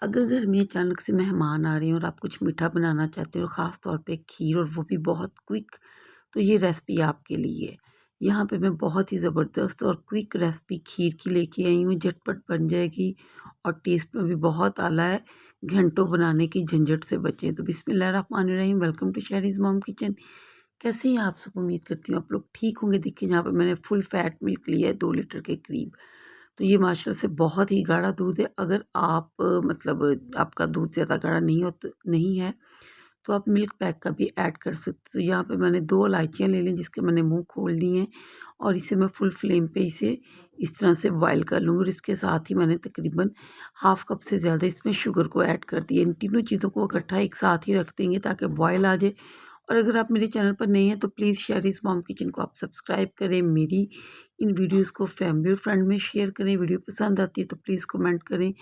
अगर घर में अचानक से मेहमान आ रहे हैं और आप कुछ मीठा बनाना चाहते हो और ख़ास तौर पे खीर और वो भी बहुत क्विक, तो ये रेसिपी आपके लिए है। यहाँ पे मैं बहुत ही ज़बरदस्त और क्विक रेसिपी खीर की लेके आई हूँ, झटपट बन जाएगी और टेस्ट में भी बहुत आला है। घंटों बनाने की झंझट से बचें। तो बिस्मिल्लाहिर्रहमानिर्रहीम, वेलकम टू शहरीज़ मॉम किचन। कैसे हैं आप सब? उम्मीद करती हूँ आप लोग ठीक होंगे। देखिए यहाँ पे मैंने फुल फैट मिल्क लिया है 2 लीटर के करीब। तो ये माशाल्लाह से बहुत ही गाढ़ा दूध है। अगर आप मतलब आपका दूध ज़्यादा गाढ़ा नहीं है तो आप मिल्क पैक का भी ऐड कर सकते हो। तो यहाँ पे मैंने 2 इलायचियाँ ले ली जिसके मैंने मुँह खोल दिए हैं और इसे मैं फुल फ्लेम पे इसे इस तरह से बॉयल कर लूँगी और इसके साथ ही मैंने तकरीबन हाफ़ कप से ज़्यादा इसमें शुगर को ऐड कर दिया। इन तीनों चीज़ों को इकट्ठा एक साथ ही रख देंगे ताकि बॉयल आ जाए। और अगर आप मेरे चैनल पर नए हैं तो प्लीज़ शेयरिज़ मॉम किचन को आप सब्सक्राइब करें। मेरी इन वीडियोज़ को फैमिली और फ्रेंड में शेयर करें। वीडियो पसंद आती है तो प्लीज़ कमेंट करें।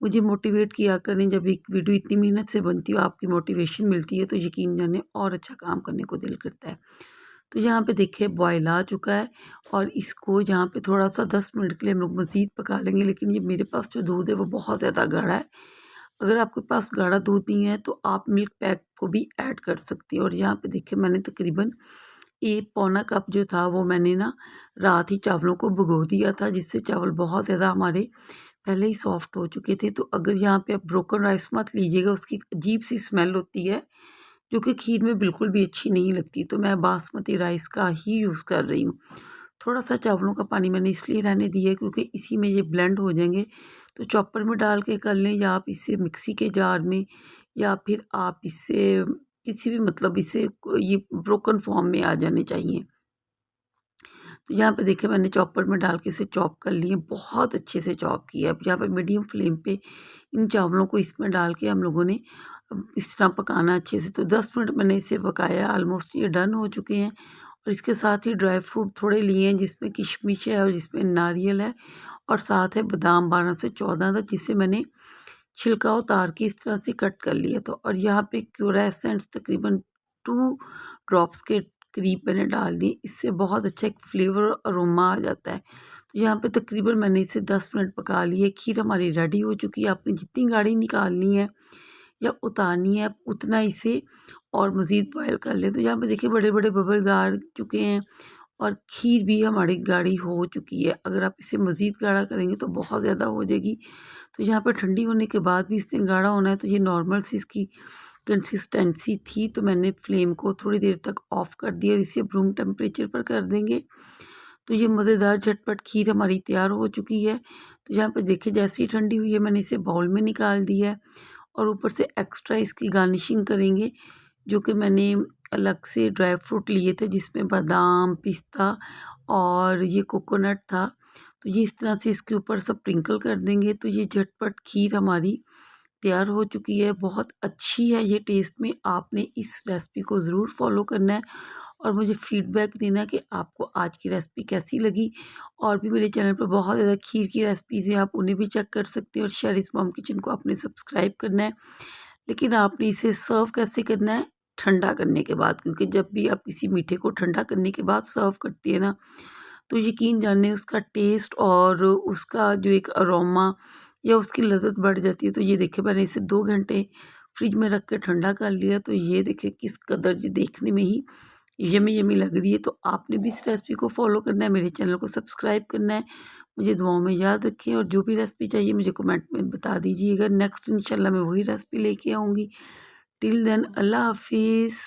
मुझे मोटिवेट किया करें। जब एक वीडियो इतनी मेहनत से बनती है, आपकी मोटिवेशन मिलती है तो यकीन जानिए और अच्छा काम करने को दिल करता है। तो यहाँ पे देखिए बॉयल आ चुका है और इसको यहाँ पे थोड़ा-सा 10 मिनट के लिए हम लोग मज़ीद पका लेंगे, लेकिन ये मेरे पास जो दूध है वो बहुत ज़्यादा गाढ़ा है। अगर आपके पास गाढ़ा दूध नहीं है तो आप मिल्क पैक को भी ऐड कर सकती हैं। और यहाँ पे देखिए मैंने तकरीबन 1 पौना कप जो था वो मैंने ना रात ही चावलों को भिगो दिया था, जिससे चावल बहुत ज़्यादा हमारे पहले ही सॉफ्ट हो चुके थे। तो अगर यहाँ पे आप ब्रोकन राइस मत लीजिएगा, उसकी अजीब सी स्मेल होती है जो कि खीर में बिल्कुल भी अच्छी नहीं लगती। तो मैं बासमती राइस का ही यूज़ कर रही हूँ। थोड़ा-सा चावलों का पानी मैंने इसलिए रहने दिया है क्योंकि इसी में ये ब्लेंड हो जाएँगे। तो चॉपर में डाल के कर लें या आप इसे मिक्सी के जार में या फिर आप इसे किसी भी मतलब इसे ये ब्रोकन फॉर्म में आ जाने चाहिए। तो यहाँ पे देखिए मैंने चॉपर में डाल के इसे चॉप कर लिए, बहुत अच्छे से चॉप किया। अब यहाँ पे मीडियम फ्लेम पे इन चावलों को इसमें डाल के हम लोगों ने इस तरह पकाना अच्छे से। तो 10 मिनट मैंने इसे पकाया, ऑलमोस्ट ये डन हो चुके हैं। और इसके साथ ही ड्राई फ्रूट थोड़े लिए हैं जिसमें किशमिश है और जिसमें नारियल है और साथ है बादाम 12 से 14 था, जिसे मैंने छिलका उतार के इस तरह से कट कर लिया था। और यहाँ पे क्यूरा एसेंस तकरीबन 2 ड्रॉप्स के करीब मैंने डाल दी। इससे बहुत अच्छा एक फ्लेवर और अरोमा आ जाता है। तो यहाँ पे तकरीबन मैंने इसे 10 मिनट पका लिए। खीर हमारी रेडी हो चुकी है। आपने जितनी गाढ़ी निकालनी है या उतारनी है आप उतना इसे और मज़ीद बॉयल कर लें। तो यहाँ पे देखिए बड़े-बड़े बबल्स आ चुके हैं और खीर भी हमारी गाढ़ी हो चुकी है। अगर आप इसे मज़ीद गाढ़ा करेंगे तो बहुत ज़्यादा हो जाएगी। तो यहाँ पे ठंडी होने के बाद भी इसने गाढ़ा होना है, तो ये नॉर्मल सी इसकी कंसिस्टेंसी थी। तो मैंने फ्लेम को थोड़ी देर तक ऑफ़ कर दिया और इसे रूम टेम्परेचर पर कर देंगे। तो ये मज़ेदार झटपट खीर हमारी तैयार हो चुकी है। तो यहाँ पे देखिए जैसे ही ठंडी हुई है मैंने इसे बाउल में निकाल दिया है और ऊपर से एक्स्ट्रा इसकी गार्निशिंग करेंगे, जो कि मैंने अलग से ड्राई फ्रूट लिए थे जिसमें बादाम, पिस्ता और ये कोकोनट था। तो ये इस तरह से इसके ऊपर स्प्रिंकल कर देंगे। तो ये झटपट खीर हमारी तैयार हो चुकी है। बहुत अच्छी है ये टेस्ट में। आपने इस रेसिपी को ज़रूर फ़ॉलो करना है और मुझे फ़ीडबैक देना है कि आपको आज की रेसिपी कैसी लगी। और भी मेरे चैनल पर बहुत ज़्यादा खीर की रेसिपीज़ हैं, आप उन्हें भी चेक कर सकते हैं। और शेरिज़ मॉम किचन को आपने सब्सक्राइब करना है। लेकिन आपने इसे सर्व कैसे करना है? ठंडा करने के बाद, क्योंकि जब भी आप किसी मीठे को ठंडा करने के बाद सर्व करती है ना, तो यकीन जानिए उसका टेस्ट और उसका जो एक अरोमा या उसकी लज़्ज़त बढ़ जाती है। तो ये देखिए मैंने इसे 2 घंटे फ्रिज में रख के ठंडा कर लिया। तो ये देखिए किस कदर ये देखने में ही यम्मी यम्मी लग रही है। तो आपने भी इस रेसिपी को फ़ॉलो करना है, मेरे चैनल को सब्सक्राइब करना है। मुझे दुआओं में याद रखें और जो भी रेसिपी चाहिए मुझे कमेंट में बता दीजिएगा। नेक्स्ट इंशाल्लाह मैं वही रेसिपी लेके आऊँगी। टिल देन अल्लाह हाफ़िज़।